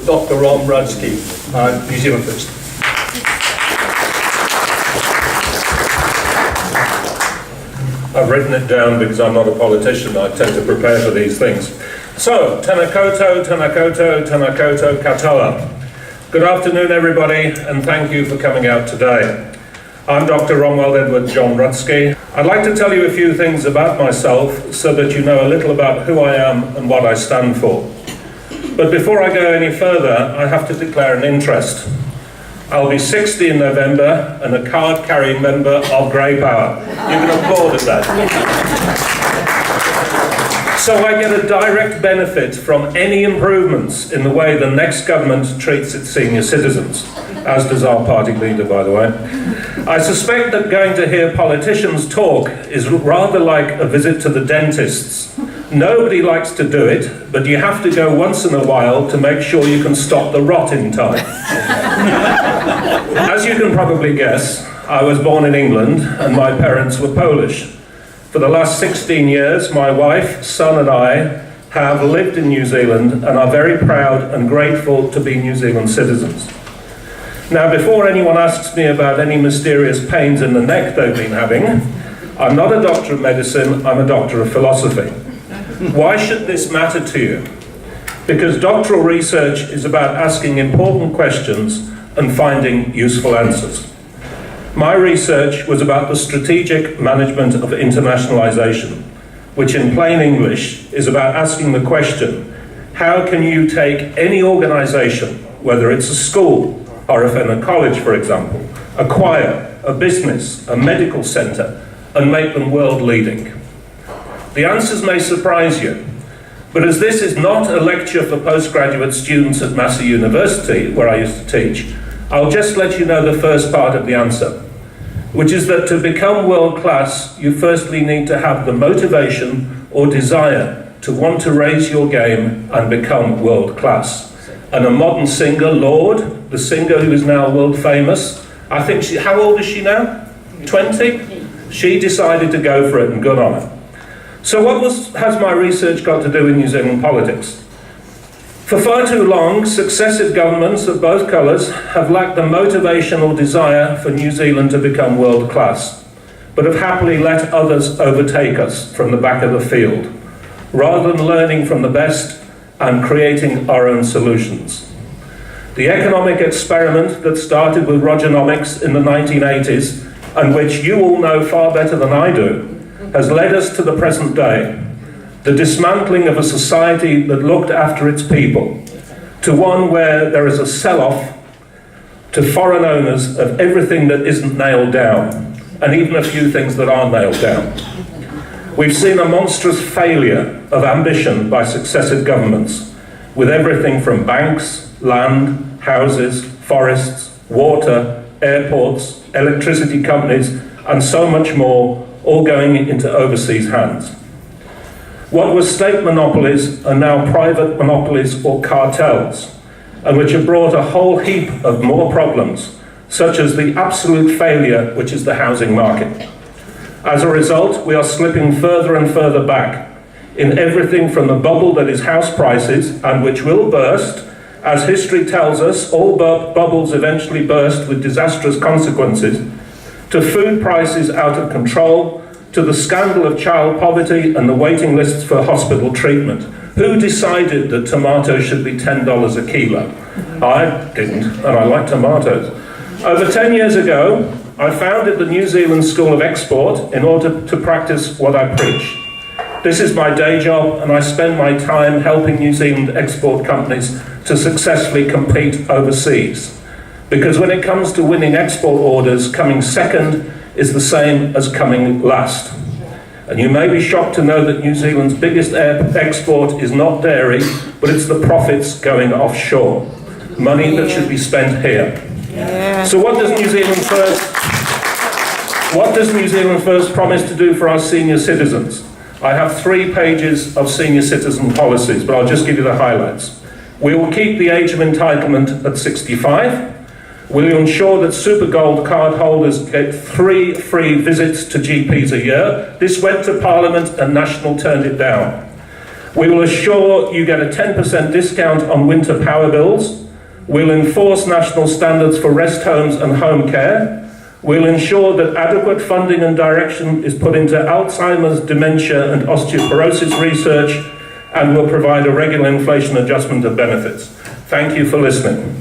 Dr. Romuald Rudzki, New Zealand first. I've written it down because I'm not a politician. I tend to prepare for these things. So, tēnā koutou, tēnā koutou, tēnā koutou katoa. Good afternoon, everybody, and thank you for coming out today. I'm Dr. Romuald Edward John Rudzki. I'd like to tell you a few things about myself so that you know a little about who I am and what I stand for. But before I go any further, I have to declare an interest. I'll be 60 in November and a card-carrying member of Grey Power. You can applaud at that. So I get a direct benefit from any improvements in the way the next government treats its senior citizens, as does our party leader, by the way. I suspect that going to hear politicians talk is rather like a visit to the dentist's. Nobody likes to do it, but you have to go once in a while to make sure you can stop the rot in time. As you can probably guess, I was born in England and my parents were Polish. For the last 16 years, my wife, son and I have lived in New Zealand and are very proud and grateful to be New Zealand citizens. Now, before anyone asks me about any mysterious pains in the neck they've been having, I'm not a doctor of medicine, I'm a doctor of philosophy. Why should this matter to you? Because doctoral research is about asking important questions and finding useful answers. My research was about the strategic management of internationalization, which in plain English is about asking the question, how can you take any organization, whether it's a school, or if in a college, for example, a choir, a business, a medical center, and make them world-leading? The answers may surprise you, but as this is not a lecture for postgraduate students at Massey University, where I used to teach, I'll just let you know the first part of the answer, which is that to become world-class, you firstly need to have the motivation or desire to want to raise your game and become world-class. And a modern singer, Lorde, the singer who is now world-famous, I think how old is she now? 20? She decided to go for it, and good on her. So what has my research got to do with New Zealand politics? For far too long, successive governments of both colours have lacked the motivation or desire for New Zealand to become world class, but have happily let others overtake us from the back of the field, rather than learning from the best and creating our own solutions. The economic experiment that started with Rogernomics in the 1980s, and which you all know far better than I do, has led us to the present day, the dismantling of a society that looked after its people, to one where there is a sell-off to foreign owners of everything that isn't nailed down, and even a few things that are nailed down. We've seen a monstrous failure of ambition by successive governments, with everything from banks, land, houses, forests, water, airports, electricity companies, and so much more, all going into overseas hands. What were state monopolies are now private monopolies or cartels, and which have brought a whole heap of more problems, such as the absolute failure which is the housing market. As a result, we are slipping further and further back in everything from the bubble that is house prices, and which will burst. As history tells us, all bubbles eventually burst with disastrous consequences, to food prices out of control, to the scandal of child poverty and the waiting lists for hospital treatment. Who decided that tomatoes should be $10 a kilo? I didn't, and I like tomatoes. Over 10 years ago, I founded the New Zealand School of Export in order to practice what I preach. This is my day job, and I spend my time helping New Zealand export companies to successfully compete overseas. Because when it comes to winning export orders, coming second is the same as coming last. And you may be shocked to know that New Zealand's biggest export is not dairy, but it's the profits going offshore. Money that should be spent here. Yeah. So what does New Zealand First promise to do for our senior citizens? I have 3 pages of senior citizen policies, but I'll just give you the highlights. We will keep the age of entitlement at 65. Will you ensure that Super Gold card holders get 3 free visits to GPs a year? This went to Parliament and National turned it down. We will assure you get a 10% discount on winter power bills. We'll enforce national standards for rest homes and home care. We'll ensure that adequate funding and direction is put into Alzheimer's, dementia and osteoporosis research, and we'll provide a regular inflation adjustment of benefits. Thank you for listening.